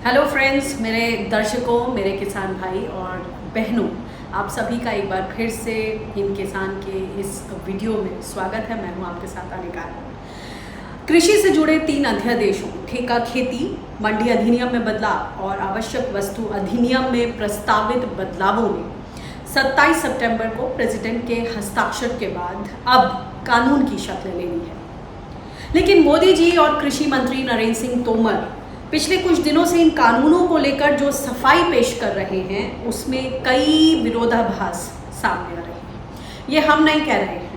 Hello friends, मेरे दर्शकों, मेरे किसान भाई और बहनों, आप सभी का एक बार फिर से हिंद किसान के इस वीडियो में स्वागत है। मैं हूं आपके साथ अनिका। कृषि से जुड़े 3 अध्यादेशों ठेका खेती, मंडी अधिनियम में बदलाव और आवश्यक वस्तु अधिनियम में प्रस्तावित बदलावों ने 27 सितंबर को प्रेसिडेंट के हस्ताक्षर के बाद अब कानून की शक्ल ले ली है। लेकिन मोदी जी और कृषि मंत्री नरेंद्र सिंह तोमर पिछले कुछ दिनों से इन कानूनों को लेकर जो सफाई पेश कर रहे हैं उसमें कई विरोधाभास सामने आ रहे हैं। ये हम नहीं कह रहे हैं,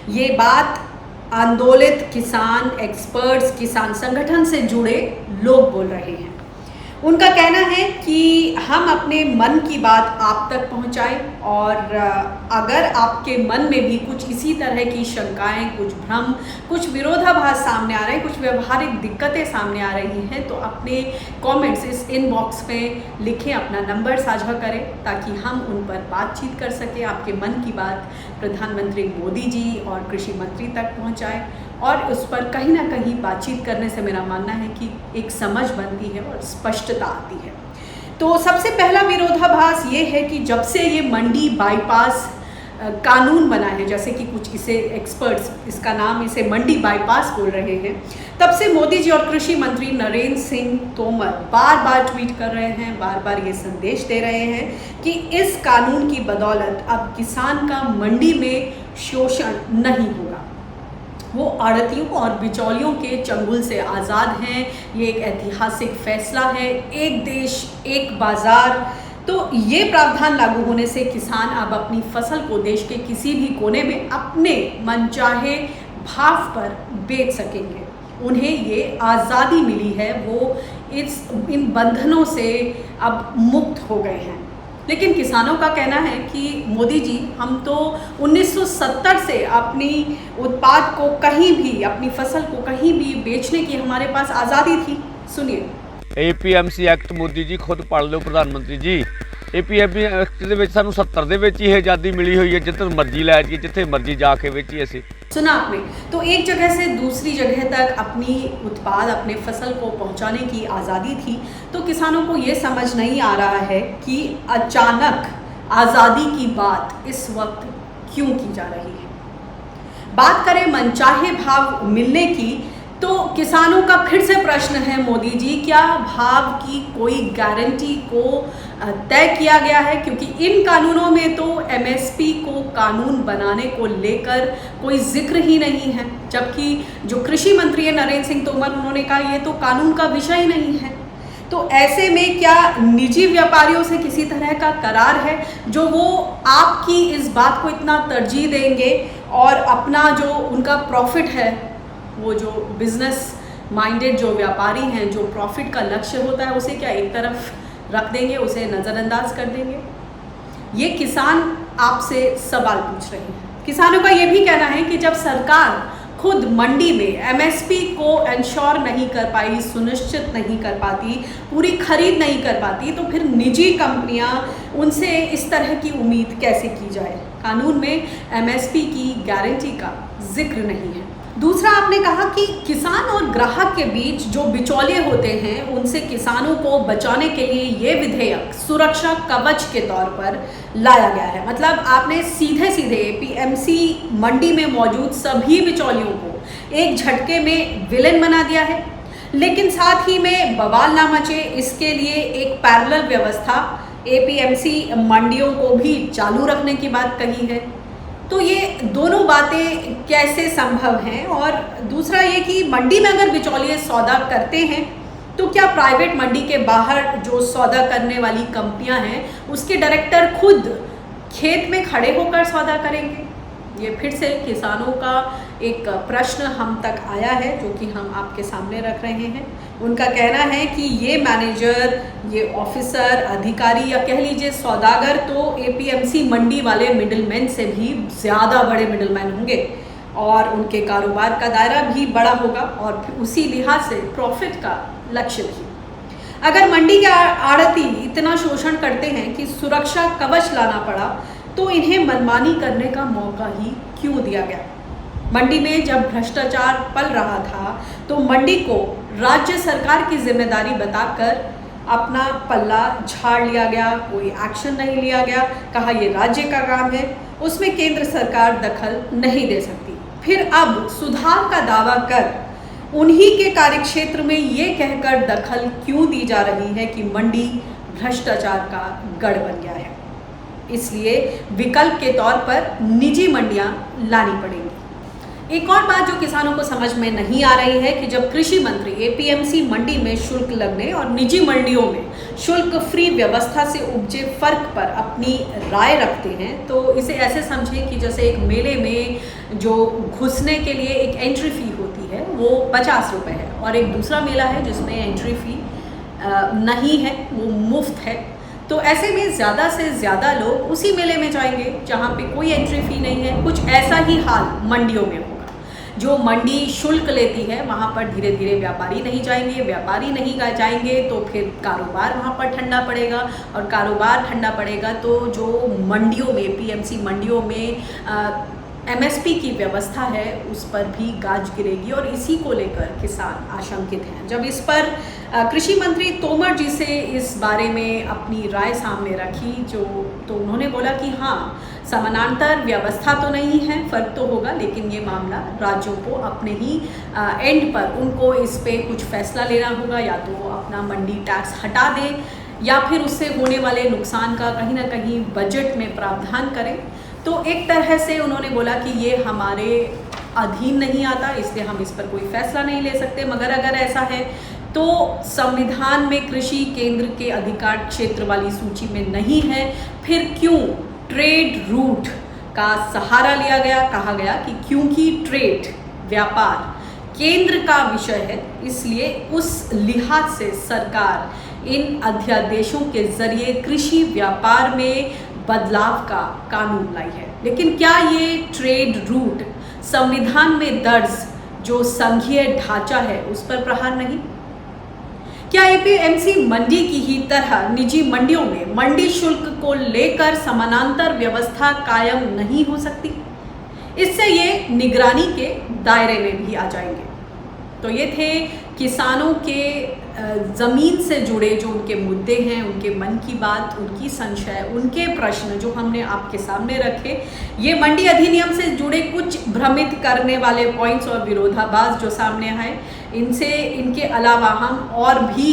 ये बात आंदोलित किसान, एक्सपर्ट्स, किसान संगठन से जुड़े लोग बोल रहे हैं। उनका कहना है कि हम अपने मन की बात आप तक पहुंचाएं और अगर आपके मन में भी कुछ इसी तरह की शंकाएं, कुछ भ्रम, कुछ विरोधाभास सामने आ रहे हैं, कुछ व्यवहारिक दिक्कतें सामने आ रही हैं, तो अपने कमेंट्स इस इनबॉक्स में लिखें, अपना नंबर साझा करें ताकि हम उन पर बातचीत कर सकें, आपके मन की बात प्रधानमंत्री मोदी जी और कृषि मंत्री तक पहुँचाएँ और उस पर कहीं ना कहीं बातचीत करने से मेरा मानना है कि एक समझ बनती है और स्पष्टता आती है। तो सबसे पहला विरोधाभास ये है कि जब से ये मंडी बाईपास कानून बना है, जैसे कि कुछ इसे एक्सपर्ट्स इसका नाम इसे मंडी बाईपास बोल रहे हैं, तब से मोदी जी और कृषि मंत्री नरेंद्र सिंह तोमर बार बार ट्वीट कर रहे हैं, बार बार ये संदेश दे रहे हैं कि इस कानून की बदौलत अब किसान का मंडी में शोषण नहीं होगा। वो आड़तियों और बिचौलियों के चंगुल से आज़ाद हैं। ये एक ऐतिहासिक फैसला है, एक देश एक बाज़ार। तो ये प्रावधान लागू होने से किसान अब अपनी फसल को देश के किसी भी कोने में अपने मनचाहे भाव पर बेच सकेंगे। उन्हें ये आज़ादी मिली है, वो इन बंधनों से अब मुक्त हो गए हैं। लेकिन किसानों का कहना है कि मोदी जी, हम तो 1970 से अपनी उत्पाद को कहीं भी, अपनी फसल को कहीं भी बेचने की हमारे पास आज़ादी थी। सुनिए। APMC एक्ट मोदी जी खुद पढ़ लो प्रधानमंत्री जी। APMC एक्ट ਦੇ ਵਿੱਚ ਸਾਨੂੰ 70 ਦੇ ਵਿੱਚ ਹੀ आज़ादी मिली हुई है, जितने मर्जी लै जाइए, जिथे मर्जी जाके बेचिए असी। सुना आपने। तो एक जगह से दूसरी जगह तक अपनी उत्पाद, अपने फसल को पहुंचाने की आज़ादी थी। तो किसानों को ये समझ नहीं आ रहा है कि अचानक आज़ादी की बात इस वक्त क्यों की जा रही है। बात करें मनचाहे भाव मिलने की, तो किसानों का फिर से प्रश्न है, मोदी जी, क्या भाव की कोई गारंटी को तय किया गया है? क्योंकि इन कानूनों में तो MSP को कानून बनाने को लेकर कोई जिक्र ही नहीं है, जबकि जो कृषि मंत्री है नरेंद्र सिंह तोमर, उन्होंने कहा ये तो कानून का विषय ही नहीं है। तो ऐसे में क्या निजी व्यापारियों से किसी तरह का करार है जो वो आपकी इस बात को इतना तरजीह देंगे और अपना जो उनका प्रॉफिट है, वो जो बिजनेस माइंडेड जो व्यापारी हैं, जो प्रॉफिट का लक्ष्य होता है, उसे क्या एक तरफ रख देंगे, उसे नज़रअंदाज कर देंगे? ये किसान आपसे सवाल पूछ रहे हैं। किसानों का ये भी कहना है कि जब सरकार खुद मंडी में MSP को इंश्योर नहीं कर पाई, सुनिश्चित नहीं कर पाती, पूरी खरीद नहीं कर पाती, तो फिर निजी कंपनियां, उनसे इस तरह की उम्मीद कैसे की जाए? कानून में MSP की गारंटी का जिक्र नहीं है। दूसरा, आपने कहा कि किसान और ग्राहक के बीच जो बिचौलिए होते हैं, उनसे किसानों को बचाने के लिए ये विधेयक सुरक्षा कवच के तौर पर लाया गया है। मतलब आपने सीधे सीधे APMC मंडी में मौजूद सभी बिचौलियों को एक झटके में विलेन बना दिया है। लेकिन साथ ही में बवाल ना मचे, इसके लिए एक पैरेलल व्यवस्था APMC मंडियों को भी चालू रखने की बात कही है। तो ये दोनों बातें कैसे संभव हैं? और दूसरा ये कि मंडी में अगर बिचौलिए सौदा करते हैं, तो क्या प्राइवेट मंडी के बाहर जो सौदा करने वाली कंपनियां हैं, उसके डायरेक्टर खुद खेत में खड़े होकर सौदा करेंगे? ये फिर से किसानों का एक प्रश्न हम तक आया है, जो कि हम आपके सामने रख रहे हैं। उनका कहना है कि ये मैनेजर, ये ऑफिसर, अधिकारी या कह लीजिए सौदागर तो APMC मंडी वाले मिडलमैन से भी ज़्यादा बड़े मिडलमैन होंगे और उनके कारोबार का दायरा भी बड़ा होगा और फिर उसी लिहाज से प्रॉफिट का लक्ष्य भी। अगर मंडी के आड़ती इतना शोषण करते हैं कि सुरक्षा कवच लाना पड़ा, तो इन्हें मनमानी करने का मौका ही क्यों दिया गया? मंडी में जब भ्रष्टाचार पल रहा था, तो मंडी को राज्य सरकार की जिम्मेदारी बताकर अपना पल्ला झाड़ लिया गया, कोई एक्शन नहीं लिया गया, कहा ये राज्य का काम है, उसमें केंद्र सरकार दखल नहीं दे सकती। फिर अब सुधार का दावा कर उन्हीं के कार्यक्षेत्र में ये कहकर दखल क्यों दी जा रही है कि मंडी भ्रष्टाचार का गढ़ बन गया है, इसलिए विकल्प के तौर पर निजी मंडियां लानी पड़ेंगी। एक और बात जो किसानों को समझ में नहीं आ रही है कि जब कृषि मंत्री एपीएमसी मंडी में शुल्क लगने और निजी मंडियों में शुल्क फ्री व्यवस्था से उपजे फर्क पर अपनी राय रखते हैं, तो इसे ऐसे समझें कि जैसे एक मेले में जो घुसने के लिए एक एंट्री फी होती है वो 50 रुपये है, और एक दूसरा मेला है जिसमें एंट्री फी नहीं है, वो मुफ्त है। तो ऐसे में ज़्यादा से ज़्यादा लोग उसी मेले में जाएंगे जहाँ पे कोई एंट्री फी नहीं है। कुछ ऐसा ही हाल मंडियों में होगा। जो मंडी शुल्क लेती है वहाँ पर धीरे धीरे व्यापारी नहीं जाएंगे, व्यापारी नहीं जाएंगे तो फिर कारोबार वहाँ पर ठंडा पड़ेगा, और कारोबार ठंडा पड़ेगा तो जो मंडियों में पीएमसी मंडियों में एमएसपी की व्यवस्था है उस पर भी गाज गिरेगी, और इसी को लेकर किसान आशंकित हैं। जब इस पर कृषि मंत्री तोमर जी से इस बारे में अपनी राय सामने रखी तो उन्होंने बोला कि हाँ, समानांतर व्यवस्था तो नहीं है, फर्क तो होगा, लेकिन ये मामला राज्यों को अपने ही एंड पर उनको इस पे कुछ फैसला लेना होगा, या तो अपना मंडी टैक्स हटा दें या फिर उससे होने वाले नुकसान का कहीं ना कहीं बजट में प्रावधान करें। तो एक तरह से उन्होंने बोला कि ये हमारे अधीन नहीं आता, इसलिए हम इस पर कोई फैसला नहीं ले सकते। मगर अगर ऐसा है तो संविधान में कृषि केंद्र के अधिकार क्षेत्र वाली सूची में नहीं है, फिर क्यों ट्रेड रूट का सहारा लिया गया? कहा गया कि क्योंकि ट्रेड व्यापार केंद्र का विषय है, इसलिए उस लिहाज से सरकार इन अध्यादेशों के जरिए कृषि व्यापार में बदलाव का कानून लाई है। लेकिन क्या ये ट्रेड रूट संविधान में दर्ज जो संघीय ढांचा है उस पर प्रहार नहीं? क्या एपीएमसी मंडी की ही तरह निजी मंडियों में मंडी शुल्क को लेकर समानांतर व्यवस्था कायम नहीं हो सकती? इससे ये निगरानी के दायरे में भी आ जाएंगे। तो ये थे किसानों के ज़मीन से जुड़े जो उनके मुद्दे हैं, उनके मन की बात, उनकी संशय, उनके प्रश्न जो हमने आपके सामने रखे। ये मंडी अधिनियम से जुड़े कुछ भ्रमित करने वाले पॉइंट्स और विरोधाभास जो सामने आए, इनके अलावा हम और भी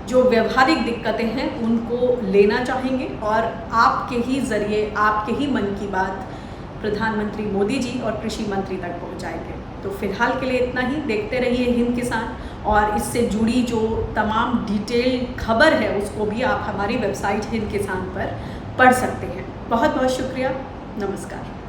जो व्यवहारिक दिक्कतें हैं उनको लेना चाहेंगे और आपके ही ज़रिए आपके ही मन की बात प्रधानमंत्री मोदी जी और कृषि मंत्री तक पहुंचाएंगे। तो फिलहाल के लिए इतना ही। देखते रहिए हिंद किसान, और इससे जुड़ी जो तमाम डिटेल खबर है उसको भी आप हमारी वेबसाइट हिंद किसान पर पढ़ सकते हैं। बहुत बहुत शुक्रिया। नमस्कार।